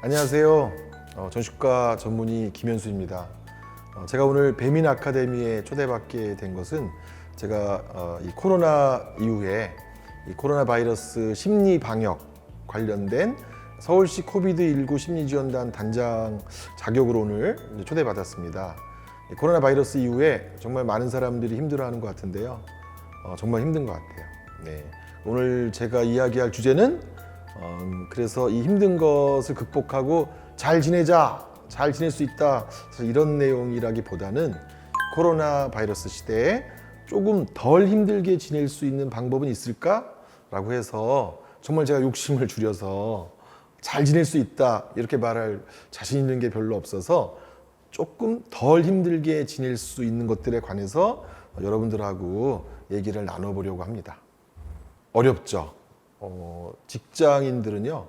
안녕하세요. 전식과 전문의 김현수입니다. 제가 오늘 배민 아카데미에 초대받게 된 것은 제가 이 코로나 이후에 이 코로나 바이러스 심리 방역 관련된 서울시 코비드19 심리지원단 단장 자격으로 오늘 초대받았습니다. 이 코로나 바이러스 이후에 정말 많은 사람들이 힘들어하는 것 같은데요. 정말 힘든 것 같아요. 네. 오늘 제가 이야기할 주제는 그래서 이 힘든 것을 극복하고 잘 지내자, 잘 지낼 수 있다, 이런 내용이라기보다는 코로나 바이러스 시대에 조금 덜 힘들게 지낼 수 있는 방법은 있을까라고 해서 정말 제가 욕심을 줄여서 잘 지낼 수 있다 이렇게 말할 자신 있는 게 별로 없어서 조금 덜 힘들게 지낼 수 있는 것들에 관해서 여러분들하고 얘기를 나눠보려고 합니다. 어렵죠. 직장인들은요,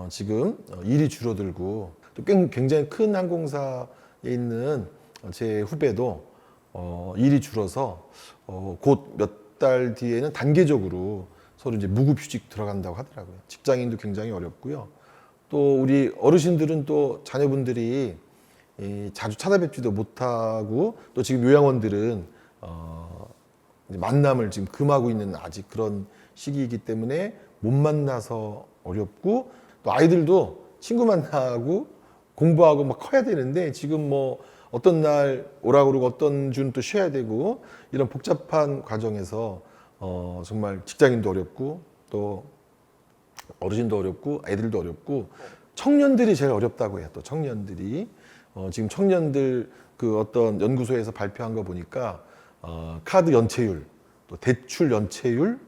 지금 일이 줄어들고 또 굉장히 큰 항공사에 있는 제 후배도 일이 줄어서 곧 몇 달 뒤에는 단계적으로 서로 이제 무급휴직 들어간다고 하더라고요. 직장인도 굉장히 어렵고요. 또 우리 어르신들은 또 자녀분들이 자주 찾아뵙지도 못하고 또 지금 요양원들은 만남을 지금 금하고 있는 아직 그런 시기이기 때문에 못 만나서 어렵고 또 아이들도 친구 만나고 공부하고 막 커야 되는데 지금 뭐 어떤 날 오라고 그러고 어떤 주는 또 쉬어야 되고 이런 복잡한 과정에서 정말 직장인도 어렵고 또 어르신도 어렵고 아이들도 어렵고 청년들이 제일 어렵다고 해요. 또 청년들이 지금 청년들 그 어떤 연구소에서 발표한 거 보니까 카드 연체율 또 대출 연체율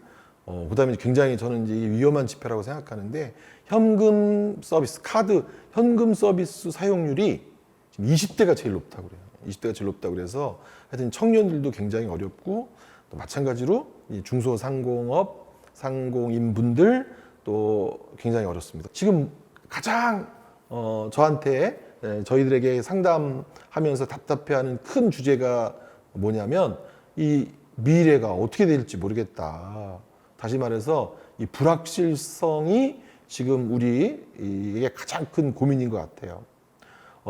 그다음에 굉장히 저는 이제 위험한 지표라고 생각하는데 현금 서비스 카드 현금 서비스 사용률이 지금 20대가 제일 높다고 그래요. 20대가 제일 높다고 그래서 하여튼 청년들도 굉장히 어렵고 또 마찬가지로 이 중소상공업 상공인분들 또 굉장히 어렵습니다. 지금 가장 저한테 저희들에게 상담하면서 답답해하는 큰 주제가 뭐냐면 이 미래가 어떻게 될지 모르겠다. 다시 말해서 이 불확실성이 지금 우리에게 가장 큰 고민인 것 같아요.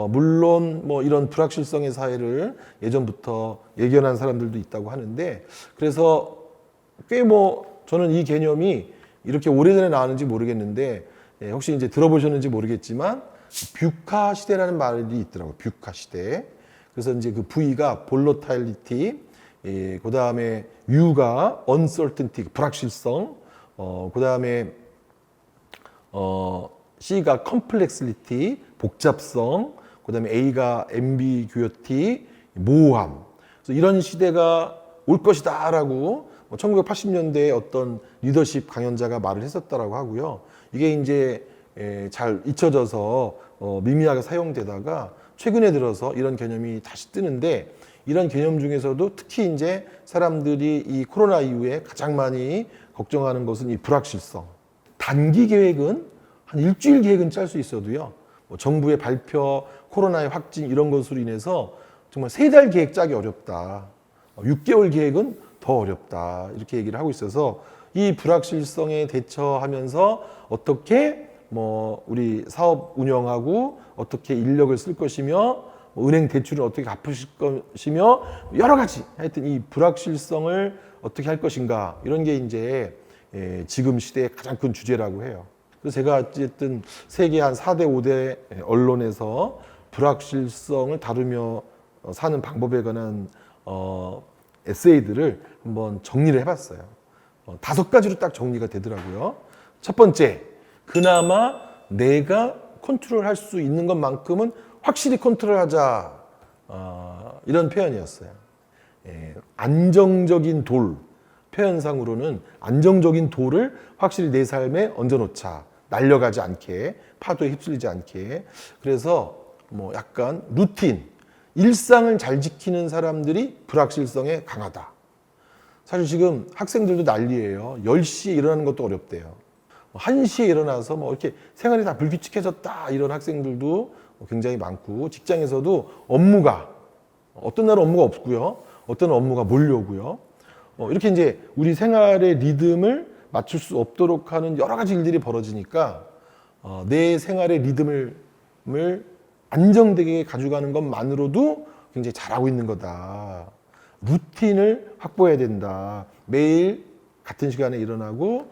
물론 뭐 이런 불확실성의 사회를 예전부터 예견한 사람들도 있다고 하는데 그래서 꽤 뭐 저는 이 개념이 이렇게 오래전에 나왔는지 모르겠는데 혹시 이제 들어보셨는지 모르겠지만 뷰카 시대라는 말이 있더라고요. 뷰카 시대. 그래서 이제 그 V가 볼러타일리티, 그 다음에 U가 uncertainty, 불확실성, 그 다음에 C가 complexity, 복잡성, 그 다음에 A가 ambiguity, 모호함. 그래서 이런 시대가 올 것이다라고 1980년대에 어떤 리더십 강연자가 말을 했었다라고 하고요. 이게 이제 잘 잊혀져서 미미하게 사용되다가 최근에 들어서 이런 개념이 다시 뜨는데 이런 개념 중에서도 특히 이제 사람들이 이 코로나 이후에 가장 많이 걱정하는 것은 이 불확실성. 단기 계획은 한 일주일 계획은 짤 수 있어도요. 뭐 정부의 발표, 코로나의 확진 이런 것으로 인해서 정말 3달 계획 짜기 어렵다. 6개월 계획은 더 어렵다. 이렇게 얘기를 하고 있어서 이 불확실성에 대처하면서 어떻게 뭐 우리 사업 운영하고 어떻게 인력을 쓸 것이며 은행 대출을 어떻게 갚으실 것이며 여러 가지 하여튼 이 불확실성을 어떻게 할 것인가 이런 게 이제 지금 시대의 가장 큰 주제라고 해요. 그래서 제가 어쨌든 세계 한 4대 5대 언론에서 불확실성을 다루며 사는 방법에 관한 에세이들을 한번 정리를 해봤어요. 5가지로 딱 정리가 되더라고요. 첫 번째, 그나마 내가 컨트롤할 수 있는 것만큼은 확실히 컨트롤하자 이런 표현이었어요. 안정적인 돌 표현상으로는 안정적인 돌을 확실히 내 삶에 얹어놓자. 날려가지 않게 파도에 휩쓸리지 않게. 그래서 뭐 약간 루틴 일상을 잘 지키는 사람들이 불확실성에 강하다. 사실 지금 학생들도 난리예요. 10시에 일어나는 것도 어렵대요. 1시에 일어나서 뭐 이렇게 생활이 다 불규칙해졌다 이런 학생들도 굉장히 많고 직장에서도 업무가 어떤 날은 업무가 없고요. 어떤 업무가 몰려오고요. 이렇게 이제 우리 생활의 리듬을 맞출 수 없도록 하는 여러 가지 일들이 벌어지니까 내 생활의 리듬을 안정되게 가져가는 것만으로도 굉장히 잘하고 있는 거다. 루틴을 확보해야 된다. 매일 같은 시간에 일어나고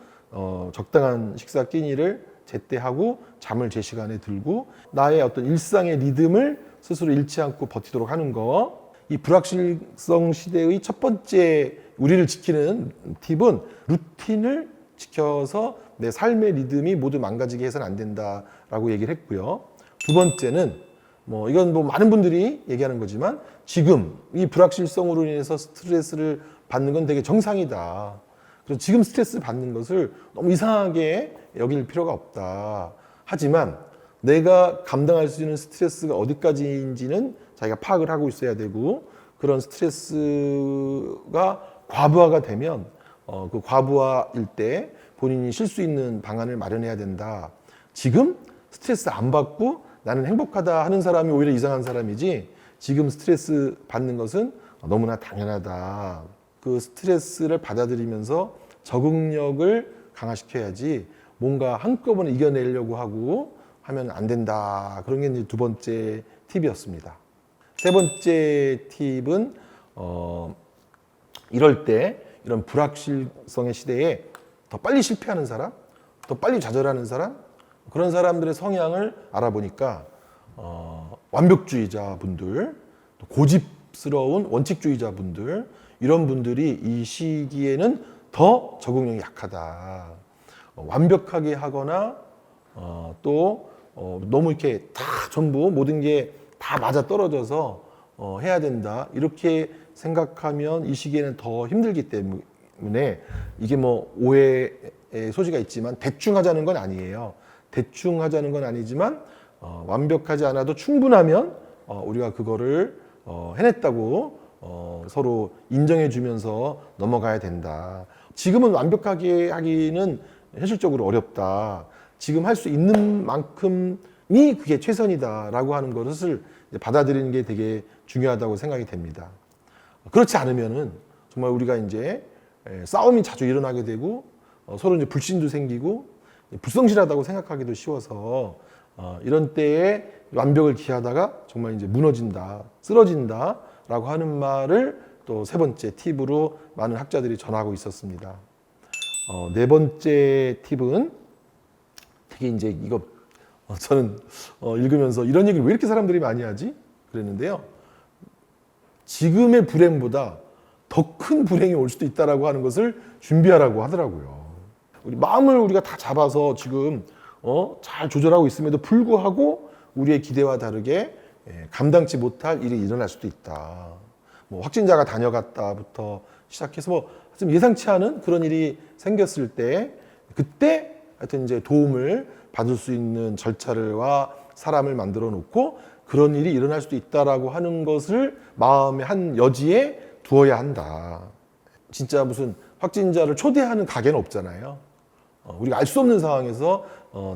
적당한 식사 끼니를 제때 하고 잠을 제 시간에 들고 나의 어떤 일상의 리듬을 스스로 잃지 않고 버티도록 하는 거. 이 불확실성 시대의 첫 번째 우리를 지키는 팁은 루틴을 지켜서 내 삶의 리듬이 모두 망가지게 해서는 안 된다라고 얘기를 했고요. 두 번째는 이건 많은 분들이 얘기하는 거지만 지금 이 불확실성으로 인해서 스트레스를 받는 건 되게 정상이다. 그래서 지금 스트레스 받는 것을 너무 이상하게 여길 필요가 없다. 하지만 내가 감당할 수 있는 스트레스가 어디까지인지는 자기가 파악을 하고 있어야 되고 그런 스트레스가 과부하가 되면 그 과부하일 때 본인이 쉴 수 있는 방안을 마련해야 된다. 지금 스트레스 안 받고 나는 행복하다 하는 사람이 오히려 이상한 사람이지 지금 스트레스 받는 것은 너무나 당연하다. 그 스트레스를 받아들이면서 적응력을 강화시켜야지 뭔가 한꺼번에 이겨내려고 하고 하면 안 된다. 그런 게 이제 두 번째 팁이었습니다. 세 번째 팁은 이럴 때 이런 불확실성의 시대에 더 빨리 실패하는 사람, 더 빨리 좌절하는 사람, 그런 사람들의 성향을 알아보니까 완벽주의자 분들, 또 고집스러운 원칙주의자 분들, 이런 분들이 이 시기에는 더 적응력이 약하다. 완벽하게 하거나 또 너무 이렇게 다 전부 모든 게 다 맞아 떨어져서 해야 된다. 이렇게 생각하면 이 시기에는 더 힘들기 때문에 이게 오해의 소지가 있지만 대충 하자는 건 아니에요. 대충 하자는 건 아니지만 완벽하지 않아도 충분하면 우리가 그거를 해냈다고 서로 인정해 주면서 넘어가야 된다. 지금은 완벽하게 하기는 현실적으로 어렵다. 지금 할 수 있는 만큼이 그게 최선이다라고 하는 것을 받아들이는 게 되게 중요하다고 생각이 됩니다. 그렇지 않으면은 정말 우리가 이제 싸움이 자주 일어나게 되고 서로 이제 불신도 생기고 불성실하다고 생각하기도 쉬워서 이런 때에 완벽을 기하다가 정말 이제 무너진다, 쓰러진다라고 하는 말을 또 세 번째 팁으로 많은 학자들이 전하고 있었습니다. 네 번째 팁은 되게 이제 이거 저는 읽으면서 이런 얘기를 왜 이렇게 사람들이 많이 하지? 그랬는데요. 지금의 불행보다 더 큰 불행이 올 수도 있다라고 하는 것을 준비하라고 하더라고요. 우리 마음을 우리가 다 잡아서 지금 잘 조절하고 있음에도 불구하고 우리의 기대와 다르게 감당치 못할 일이 일어날 수도 있다. 확진자가 다녀갔다부터 시작해서 좀 예상치 않은 그런 일이 생겼을 때 그때 하여튼 이제 도움을 받을 수 있는 절차와 사람을 만들어 놓고 그런 일이 일어날 수도 있다라고 하는 것을 마음의 한 여지에 두어야 한다. 진짜 무슨 확진자를 초대하는 가게는 없잖아요. 우리가 알 수 없는 상황에서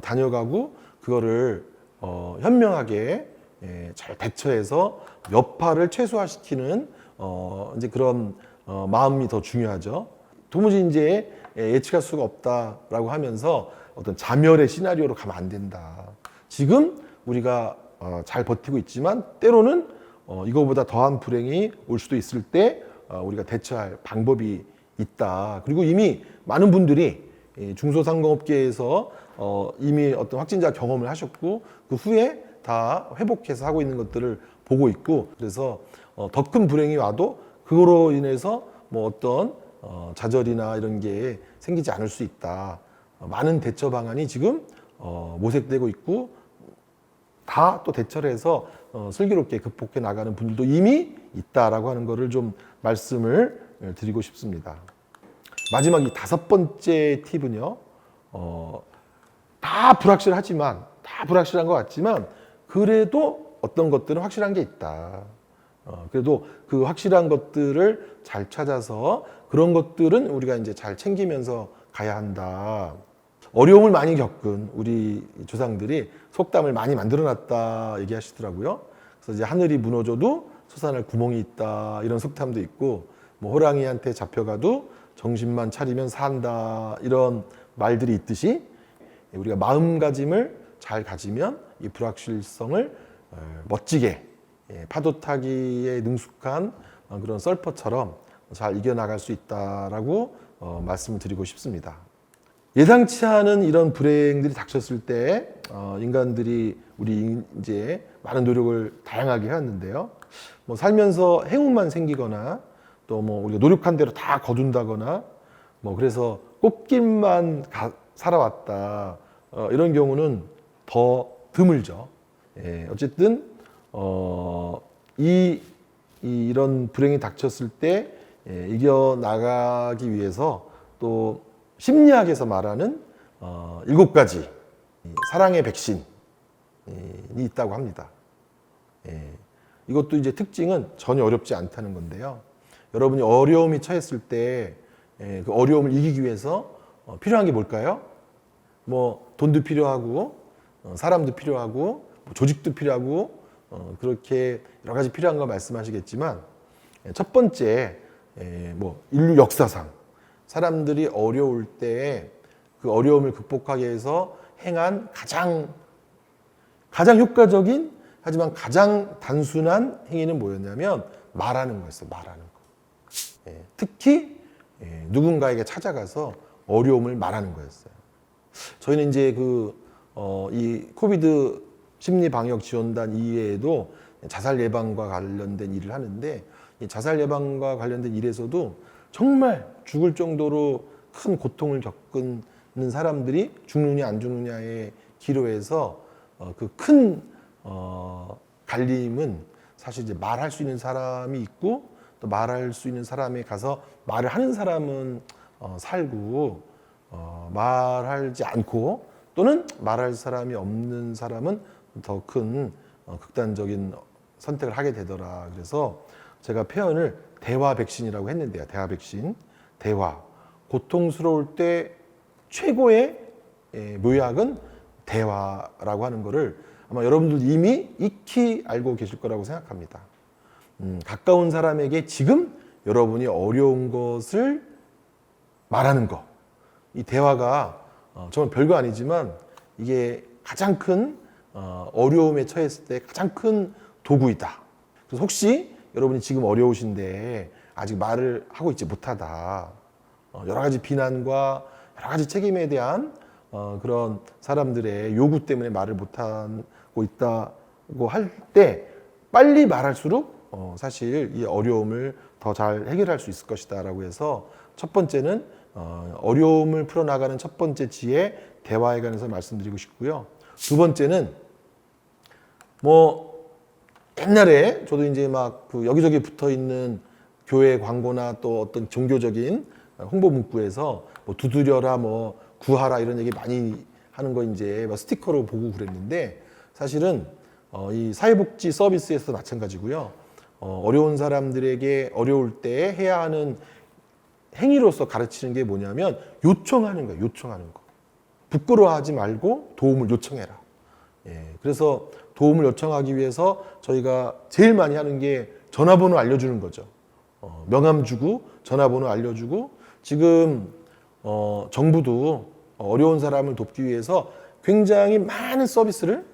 다녀가고 그거를 현명하게 잘 대처해서 여파를 최소화시키는 이제 그런 마음이 더 중요하죠. 도무지 이제 예측할 수가 없다라고 하면서 어떤 자멸의 시나리오로 가면 안 된다. 지금 우리가 잘 버티고 있지만 때로는 이거보다 더한 불행이 올 수도 있을 때 우리가 대처할 방법이 있다. 그리고 이미 많은 분들이 중소상공업계에서 이미 어떤 확진자 경험을 하셨고 그 후에 다 회복해서 하고 있는 것들을 보고 있고 그래서 더 큰 불행이 와도 그거로 인해서 어떤 좌절이나 이런 게 생기지 않을 수 있다. 많은 대처 방안이 지금 모색되고 있고 다 또 대처를 해서 슬기롭게 극복해 나가는 분들도 이미 있다라고 하는 것을 좀 말씀을 드리고 싶습니다. 마지막 이 다섯 번째 팁은요. 다 불확실하지만 다 불확실한 것 같지만 그래도 어떤 것들은 확실한 게 있다. 그래도 그 확실한 것들을 잘 찾아서 그런 것들은 우리가 이제 잘 챙기면서 가야 한다. 어려움을 많이 겪은 우리 조상들이 속담을 많이 만들어놨다 얘기하시더라고요. 그래서 이제 하늘이 무너져도 솟아날 구멍이 있다 이런 속담도 있고 호랑이한테 잡혀가도 정신만 차리면 산다 이런 말들이 있듯이 우리가 마음가짐을 잘 가지면 이 불확실성을 멋지게 파도 타기에 능숙한 그런 서퍼처럼 잘 이겨나갈 수 있다라고 말씀을 드리고 싶습니다. 예상치 않은 이런 불행들이 닥쳤을 때 인간들이 우리 이제 많은 노력을 다양하게 해왔는데요. 뭐 살면서 행운만 생기거나 또 뭐 우리가 노력한 대로 다 거둔다거나 뭐 그래서 꽃길만 살아왔다 이런 경우는 더 드물죠. 어쨌든 이런 불행이 닥쳤을 때 이겨 나가기 위해서 또 심리학에서 말하는 7가지 사랑의 백신이 있다고 합니다. 이것도 이제 특징은 전혀 어렵지 않다는 건데요. 여러분이 어려움이 처했을 때 그 어려움을 이기기 위해서 필요한 게 뭘까요? 뭐 돈도 필요하고 사람도 필요하고 조직도 필요하고 그렇게 여러 가지 필요한 거 말씀하시겠지만 첫 번째 뭐 인류 역사상 사람들이 어려울 때 그 어려움을 극복하기 위해서 행한 가장 효과적인 하지만 가장 단순한 행위는 뭐였냐면 말하는 거였어요. 말하는 거. 특히 누군가에게 찾아가서 어려움을 말하는 거였어요. 저희는 이제 이 코비드 심리 방역 지원단 이외에도 자살 예방과 관련된 일을 하는데 이 자살 예방과 관련된 일에서도 정말 죽을 정도로 큰 고통을 겪는 사람들이 죽느냐 안 죽느냐의 기로에서 그 큰 갈림은 사실 이제 말할 수 있는 사람이 있고 또 말할 수 있는 사람에 가서 말을 하는 사람은 살고 말하지 않고 또는 말할 사람이 없는 사람은 더 큰 극단적인 선택을 하게 되더라. 그래서 제가 표현을 대화 백신이라고 했는데요. 대화 백신, 대화. 고통스러울 때 최고의 묘약은 대화라고 하는 거를 아마 여러분들 이미 익히 알고 계실 거라고 생각합니다. 가까운 사람에게 지금 여러분이 어려운 것을 말하는 거. 이 대화가 정말 별거 아니지만 이게 가장 큰 어려움에 처했을 때 가장 큰 도구이다. 그래서 혹시 여러분이 지금 어려우신데 아직 말을 하고 있지 못하다. 여러 가지 비난과 여러 가지 책임에 대한 그런 사람들의 요구 때문에 말을 못하고 있다고 할 때 빨리 말할수록 사실 이 어려움을 더 잘 해결할 수 있을 것이다 라고 해서 첫 번째는 어려움을 풀어나가는 첫 번째 지혜 대화에 관해서 말씀드리고 싶고요. 두 번째는 뭐 옛날에 저도 이제 막 그 여기저기 붙어 있는 교회 광고나 또 어떤 종교적인 홍보 문구에서 뭐 두드려라 뭐 구하라 이런 얘기 많이 하는 거 이제 막 스티커로 보고 그랬는데 사실은 이 사회복지 서비스에서 마찬가지고요. 어려운 사람들에게 어려울 때 해야 하는 행위로서 가르치는 게 뭐냐면 요청하는 거예요. 요청하는 거. 부끄러워하지 말고 도움을 요청해라. 그래서 도움을 요청하기 위해서 저희가 제일 많이 하는 게 전화번호 알려주는 거죠. 명함 주고 전화번호 알려주고 지금 정부도 어려운 사람을 돕기 위해서 굉장히 많은 서비스를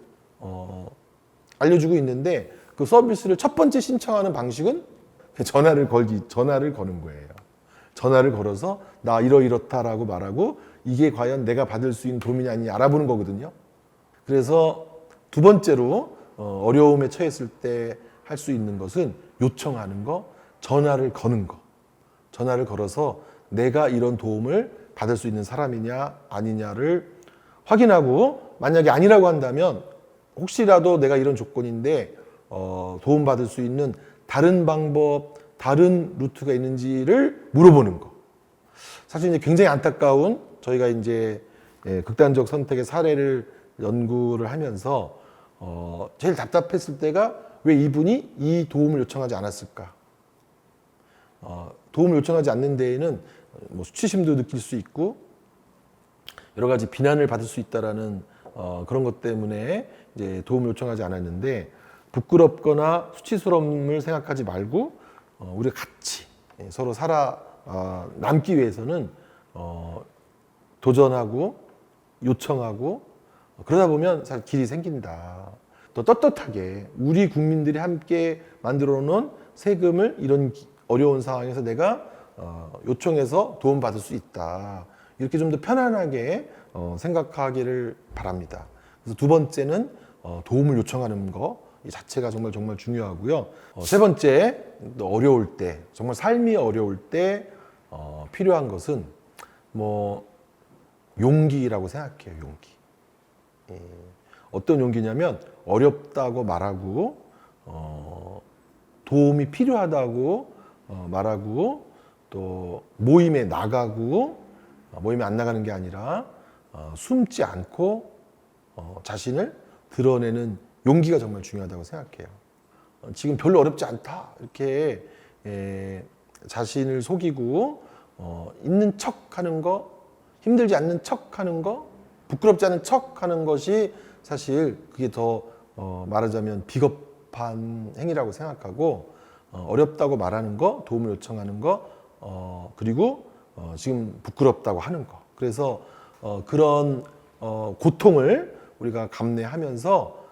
알려주고 있는데 그 서비스를 첫 번째 신청하는 방식은 전화를 거는 거예요. 전화를 걸어서 나 이렇다라고 말하고 이게 과연 내가 받을 수 있는 도움이 아니냐 알아보는 거거든요. 그래서 두 번째로 어려움에 처했을 때 할 수 있는 것은 요청하는 거, 전화를 거는 거. 전화를 걸어서 내가 이런 도움을 받을 수 있는 사람이냐 아니냐를 확인하고 만약에 아니라고 한다면 혹시라도 내가 이런 조건인데 도움받을 수 있는 다른 방법, 다른 루트가 있는지를 물어보는 거. 사실 이제 굉장히 안타까운 저희가 이제 극단적 선택의 사례를 연구를 하면서 제일 답답했을 때가 왜 이분이 이 도움을 요청하지 않았을까? 도움을 요청하지 않는 데에는 뭐 수치심도 느낄 수 있고 여러 가지 비난을 받을 수 있다라는 그런 것 때문에 이제 도움을 요청하지 않았는데 부끄럽거나 수치스러움을 생각하지 말고 우리가 같이 서로 남기 위해서는 도전하고 요청하고 그러다 보면 사실 길이 생긴다. 또 떳떳하게 우리 국민들이 함께 만들어 놓은 세금을 이런 어려운 상황에서 내가 요청해서 도움받을 수 있다. 이렇게 좀 더 편안하게 생각하기를 바랍니다. 그래서 두 번째는 도움을 요청하는 거 이 자체가 정말 중요하고요. 세 번째, 어려울 때, 정말 삶이 어려울 때 필요한 것은 뭐 용기라고 생각해요. 용기. 어떤 용기냐면 어렵다고 말하고 도움이 필요하다고 말하고 또 모임에 나가고 모임에 안 나가는 게 아니라 숨지 않고 자신을 드러내는 용기가 정말 중요하다고 생각해요. 지금 별로 어렵지 않다 이렇게 자신을 속이고 있는 척하는 거, 힘들지 않는 척하는 거, 부끄럽지 않은 척하는 것이 사실 그게 더 말하자면 비겁한 행위라고 생각하고 어렵다고 말하는 거, 도움을 요청하는 거, 그리고 지금 부끄럽다고 하는 거. 그래서 그런 고통을 우리가 감내하면서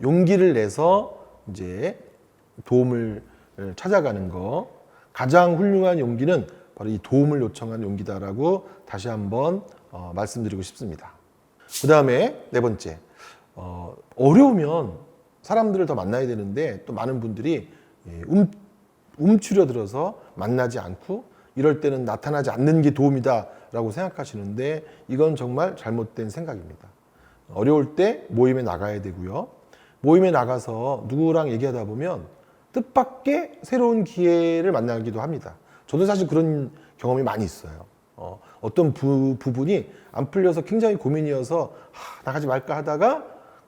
용기를 내서 이제 도움을 찾아가는 거. 가장 훌륭한 용기는 바로 이 도움을 요청하는 용기다라고 다시 한번 말씀드리고 싶습니다. 그 다음에 네 번째, 어려우면 사람들을 더 만나야 되는데 또 많은 분들이 움츠려들어서 만나지 않고 이럴 때는 나타나지 않는 게 도움이다 라고 생각하시는데 이건 정말 잘못된 생각입니다. 어려울 때 모임에 나가야 되고요. 모임에 나가서 누구랑 얘기하다 보면 뜻밖의 새로운 기회를 만나기도 합니다. 저도 사실 그런 경험이 많이 있어요. 어떤 부분이 안 풀려서 굉장히 고민이어서 나가지 말까 하다가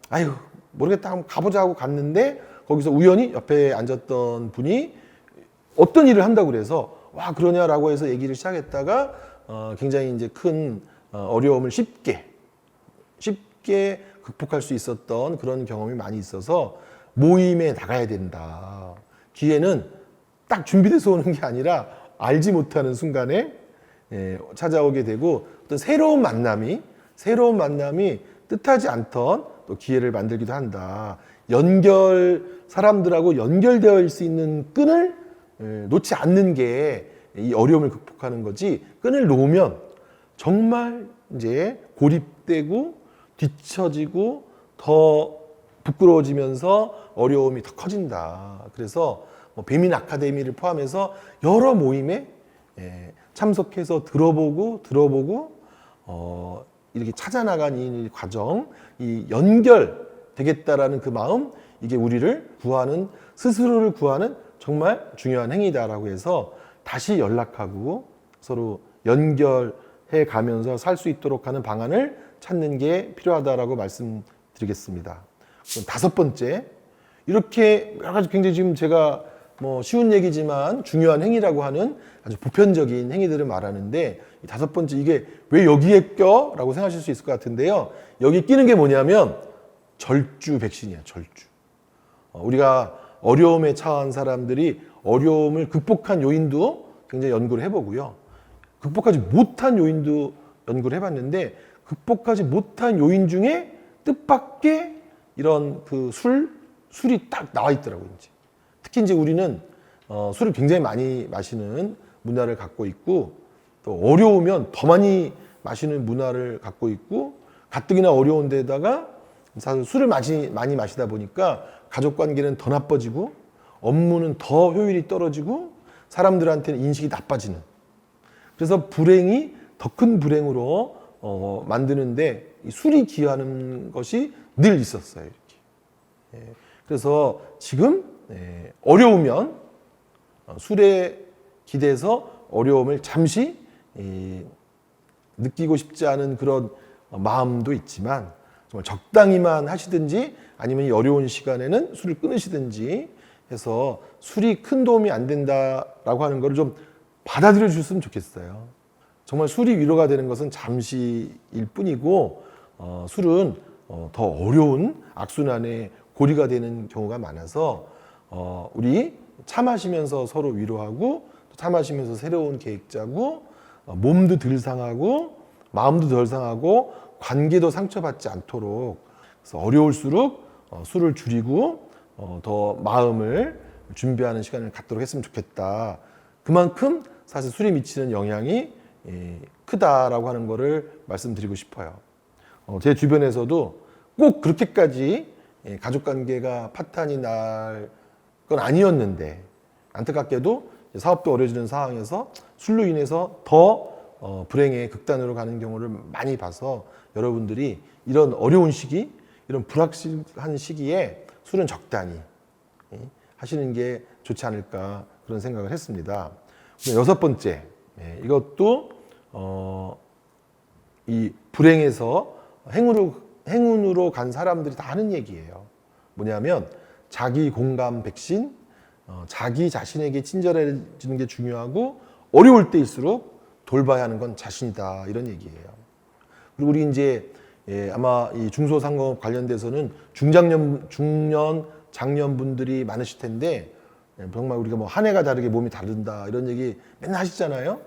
아유 모르겠다 한번 가보자 하고 갔는데 거기서 우연히 옆에 앉았던 분이 어떤 일을 한다고 그래서 와 그러냐라고 해서 얘기를 시작했다가 굉장히 이제 큰 어려움을 쉽게 극복할 수 있었던 그런 경험이 많이 있어서 모임에 나가야 된다. 기회는 딱 준비돼서 오는 게 아니라 알지 못하는 순간에 찾아오게 되고 어떤 새로운 만남이 뜻하지 않던 또 기회를 만들기도 한다. 사람들하고 연결되어 있을 수 있는 끈을 놓지 않는 게 이 어려움을 극복하는 거지. 끈을 놓으면 정말 이제 고립되고 뒤처지고 더 부끄러워지면서 어려움이 더 커진다. 그래서 배민 아카데미를 포함해서 여러 모임에 참석해서 들어보고 이렇게 찾아나간 이 과정, 이 연결되겠다라는 그 마음, 이게 우리를 스스로를 구하는 정말 중요한 행위다라고 해서 다시 연락하고 서로 연결해 가면서 살 수 있도록 하는 방안을 찾는 게 필요하다라고 말씀드리겠습니다. 그럼 다섯 번째, 이렇게 여러 가지 굉장히 지금 제가 쉬운 얘기지만 중요한 행위라고 하는 아주 보편적인 행위들을 말하는데 이 다섯 번째 이게 왜 여기에 껴? 라고 생각하실 수 있을 것 같은데요. 여기 끼는 게 뭐냐면 절주 백신이야, 절주. 우리가 어려움에 처한 사람들이 어려움을 극복한 요인도 굉장히 연구를 해보고요. 극복하지 못한 요인도 연구를 해봤는데 극복하지 못한 요인 중에 뜻밖의 이런 그 술이 딱 나와 있더라고요. 이제. 특히 이제 우리는 술을 굉장히 많이 마시는 문화를 갖고 있고 또 어려우면 더 많이 마시는 문화를 갖고 있고 가뜩이나 어려운 데다가 사실 술을 많이 마시다 보니까 가족 관계는 더 나빠지고 업무는 더 효율이 떨어지고 사람들한테는 인식이 나빠지는 그래서 불행이 더 큰 불행으로 만드는데 이 술이 기여하는 것이 늘 있었어요. 이렇게. 그래서 지금 어려우면 술에 기대서 어려움을 잠시 느끼고 싶지 않은 그런 마음도 있지만 정말 적당히만 하시든지 아니면 이 어려운 시간에는 술을 끊으시든지 해서 술이 큰 도움이 안 된다라고 하는 걸 좀 받아들여 주셨으면 좋겠어요. 정말 술이 위로가 되는 것은 잠시일 뿐이고 술은 더 어려운 악순환의 고리가 되는 경우가 많아서 우리 차 마시면서 서로 위로하고 차 마시면서 새로운 계획 짜고 몸도 덜 상하고 마음도 덜 상하고 관계도 상처받지 않도록, 그래서 어려울수록 술을 줄이고 더 마음을 준비하는 시간을 갖도록 했으면 좋겠다. 그만큼 사실 술이 미치는 영향이 크다라고 하는 거를 말씀드리고 싶어요. 제 주변에서도 꼭 그렇게까지 가족관계가 파탄이 날 건 아니었는데, 안타깝게도 사업도 어려지는 상황에서 술로 인해서 더 불행의 극단으로 가는 경우를 많이 봐서, 여러분들이 이런 어려운 시기, 이런 불확실한 시기에 술은 적당히 하시는 게 좋지 않을까, 그런 생각을 했습니다. 여섯 번째, 이것도 이 불행에서 행운으로 간 사람들이 다 하는 얘기예요. 뭐냐면 자기 공감 백신, 자기 자신에게 친절해지는 게 중요하고, 어려울 때일수록 돌봐야 하는 건 자신이다, 이런 얘기예요. 그리고 우리 이제 아마 이 중소상공업 관련돼서는 중년, 장년분들이 많으실 텐데, 정말 우리가 뭐 한 해가 다르게 몸이 다른다, 이런 얘기 맨날 하시잖아요.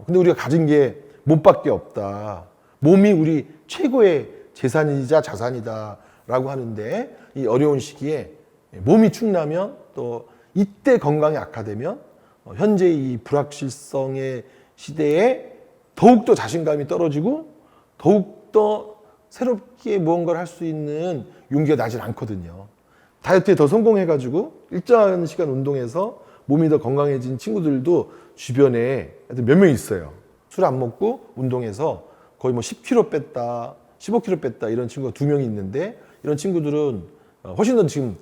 근데 우리가 가진 게 몸밖에 없다. 몸이 우리 최고의 재산이자 자산이다라고 하는데, 이 어려운 시기에 몸이 축나면, 또 이때 건강이 악화되면 현재 이 불확실성의 시대에 더욱더 자신감이 떨어지고 더욱더 새롭게 무언가를 할 수 있는 용기가 나질 않거든요. 다이어트에 더 성공해가지고 일정한 시간 운동해서 몸이 더 건강해진 친구들도 주변에 몇 명 있어요. 술 안 먹고 운동해서 거의 뭐 10kg 뺐다, 15kg 뺐다, 이런 친구가 2명이 있는데, 이런 친구들은 훨씬 더 지금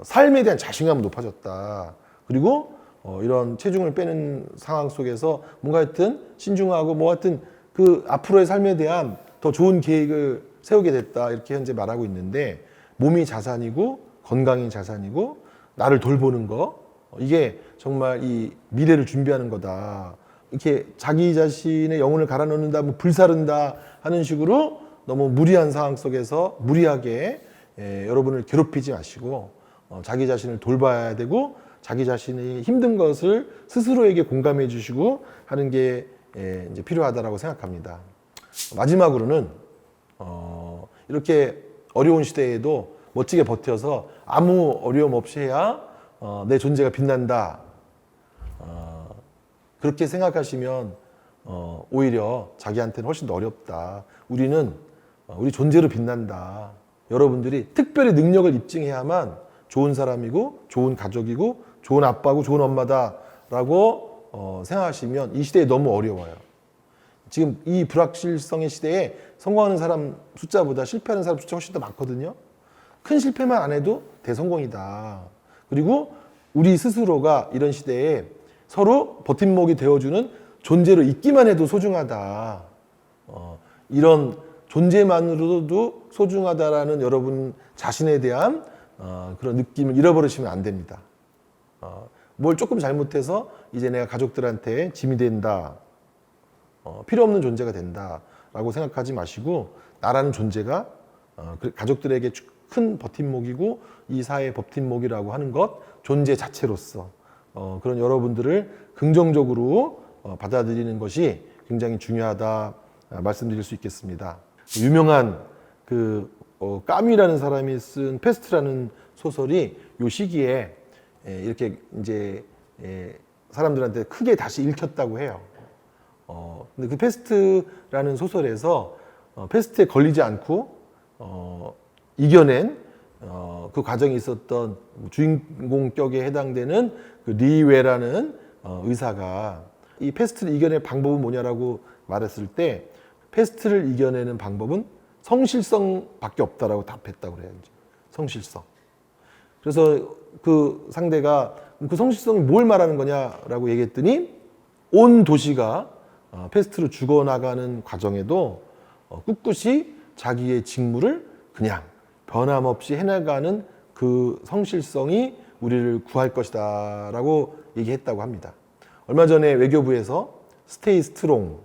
삶에 대한 자신감이 높아졌다. 그리고 이런 체중을 빼는 상황 속에서 뭔가 하여튼 신중하고 뭐 하여튼 그 앞으로의 삶에 대한 더 좋은 계획을 세우게 됐다, 이렇게 현재 말하고 있는데, 몸이 자산이고 건강이 자산이고 나를 돌보는 거, 이게 정말 이 미래를 준비하는 거다. 이렇게 자기 자신의 영혼을 갈아 넣는다, 뭐 불사른다 하는 식으로 너무 무리한 상황 속에서 무리하게 여러분을 괴롭히지 마시고, 자기 자신을 돌봐야 되고, 자기 자신이 힘든 것을 스스로에게 공감해 주시고 하는 게 이제 필요하다라고 생각합니다. 마지막으로는 이렇게 어려운 시대에도 멋지게 버텨서 아무 어려움 없이 해야 내 존재가 빛난다. 그렇게 생각하시면 오히려 자기한테는 훨씬 더 어렵다. 우리는 우리 존재로 빛난다. 여러분들이 특별히 능력을 입증해야만 좋은 사람이고 좋은 가족이고 좋은 아빠고 좋은 엄마다라고 생각하시면 이 시대에 너무 어려워요. 지금 이 불확실성의 시대에 성공하는 사람 숫자보다 실패하는 사람 숫자가 훨씬 더 많거든요. 큰 실패만 안 해도 대성공이다. 그리고 우리 스스로가 이런 시대에 서로 버팀목이 되어주는 존재로 있기만 해도 소중하다. 이런 존재만으로도 소중하다라는 여러분 자신에 대한 그런 느낌을 잃어버리시면 안 됩니다. 뭘 조금 잘못해서 이제 내가 가족들한테 짐이 된다, 필요 없는 존재가 된다라고 생각하지 마시고, 나라는 존재가 가족들에게 큰 버팀목이고 이 사회의 버팀목이라고 하는 것, 존재 자체로서 그런 여러분들을 긍정적으로 받아들이는 것이 굉장히 중요하다 말씀드릴 수 있겠습니다. 유명한 까뮈라는 사람이 쓴 페스트라는 소설이 이 시기에 이렇게 이제 사람들한테 크게 다시 읽혔다고 해요. 근데 그 페스트라는 소설에서 페스트에 걸리지 않고 이겨낸 그 과정에 있었던 주인공 격에 해당되는 그 리웨라는 의사가 이 페스트를 이겨낼 방법은 뭐냐라고 말했을 때, 페스트를 이겨내는 방법은 성실성밖에 없다라고 답했다고 그래요. 성실성. 그래서 그 상대가 그 성실성이 뭘 말하는 거냐라고 얘기했더니, 온 도시가 페스트로 죽어나가는 과정에도 꿋꿋이 자기의 직무를 그냥 변함없이 해나가는 그 성실성이 우리를 구할 것이다 라고 얘기했다고 합니다. 얼마 전에 외교부에서 스테이 스트롱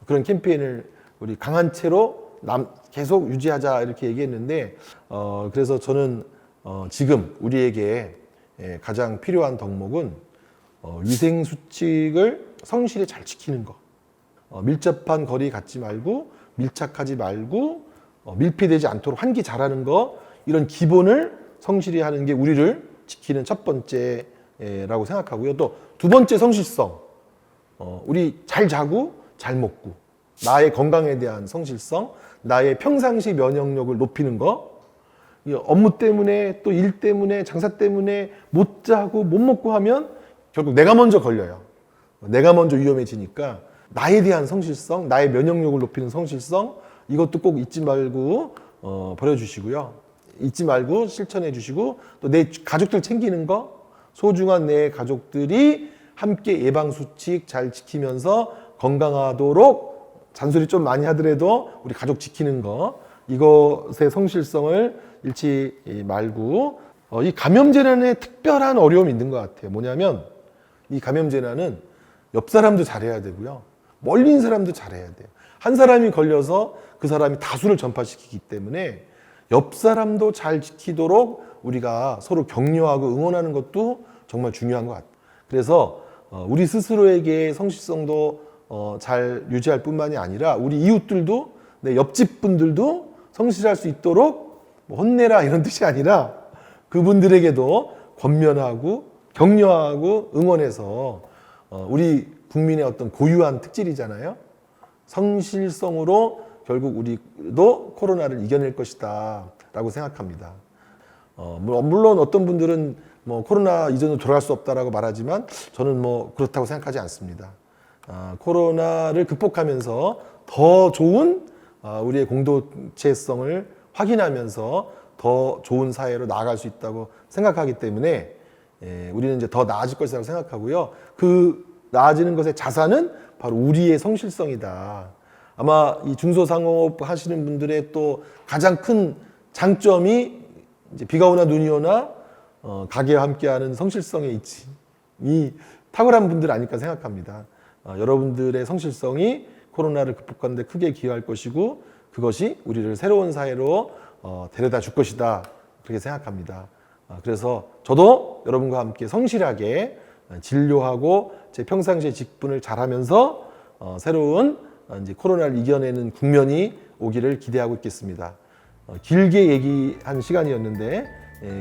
그런 캠페인을 우리 강한 채로 계속 유지하자 이렇게 얘기했는데, 그래서 저는 지금 우리에게 가장 필요한 덕목은 위생 수칙을 성실히 잘 지키는 것, 밀접한 거리 갖지 말고 밀착하지 말고 밀폐되지 않도록 환기 잘하는 거, 이런 기본을 성실히 하는 게 우리를 지키는 첫 번째라고 생각하고요. 또 두 번째 성실성, 우리 잘 자고 잘 먹고 나의 건강에 대한 성실성, 나의 평상시 면역력을 높이는 거. 업무 때문에 또 일 때문에 장사 때문에 못 자고 못 먹고 하면 결국 내가 먼저 걸려요. 내가 먼저 위험해지니까 나에 대한 성실성, 나의 면역력을 높이는 성실성, 이것도 꼭 잊지 말고 버려주시고요. 잊지 말고 실천해 주시고, 또 내 가족들 챙기는 거, 소중한 내 가족들이 함께 예방수칙 잘 지키면서 건강하도록 잔소리 좀 많이 하더라도 우리 가족 지키는 거, 이것의 성실성을 잃지 말고, 이 감염재난에 특별한 어려움이 있는 것 같아요. 뭐냐면 이 감염재난은 옆 사람도 잘해야 되고요, 멀리 있는 사람도 잘해야 돼요. 한 사람이 걸려서 그 사람이 다수를 전파시키기 때문에 옆 사람도 잘 지키도록 우리가 서로 격려하고 응원하는 것도 정말 중요한 것 같아요. 그래서 우리 스스로에게 성실성도 잘 유지할 뿐만이 아니라 우리 이웃들도, 내 옆집 분들도 성실할 수 있도록 혼내라 이런 뜻이 아니라 그분들에게도 권면하고 격려하고 응원해서 우리 국민의 어떤 고유한 특질이잖아요. 성실성으로 결국 우리도 코로나를 이겨낼 것이다 라고 생각합니다. 물론 어떤 분들은 코로나 이전으로 돌아갈 수 없다라고 말하지만 저는 그렇다고 생각하지 않습니다. 코로나를 극복하면서 더 좋은 우리의 공동체성을 확인하면서 더 좋은 사회로 나아갈 수 있다고 생각하기 때문에 우리는 이제 더 나아질 것이라고 생각하고요. 그 나아지는 것의 자산은 바로 우리의 성실성이다. 아마 이 중소상업 하시는 분들의 또 가장 큰 장점이 이제 비가 오나 눈이 오나 가게와 함께하는 성실성의 이 탁월한 분들 아닐까 생각합니다. 여러분들의 성실성이 코로나를 극복하는 데 크게 기여할 것이고, 그것이 우리를 새로운 사회로 데려다 줄 것이다, 그렇게 생각합니다. 그래서 저도 여러분과 함께 성실하게 진료하고 제 평상시의 직분을 잘하면서 새로운 이제 코로나를 이겨내는 국면이 오기를 기대하고 있겠습니다. 길게 얘기한 시간이었는데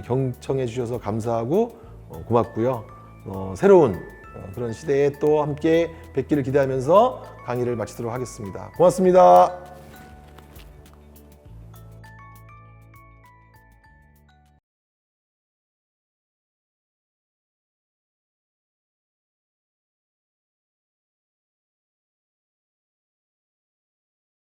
경청해 주셔서 감사하고 고맙고요. 새로운 그런 시대에 또 함께 뵙기를 기대하면서 강의를 마치도록 하겠습니다. 고맙습니다.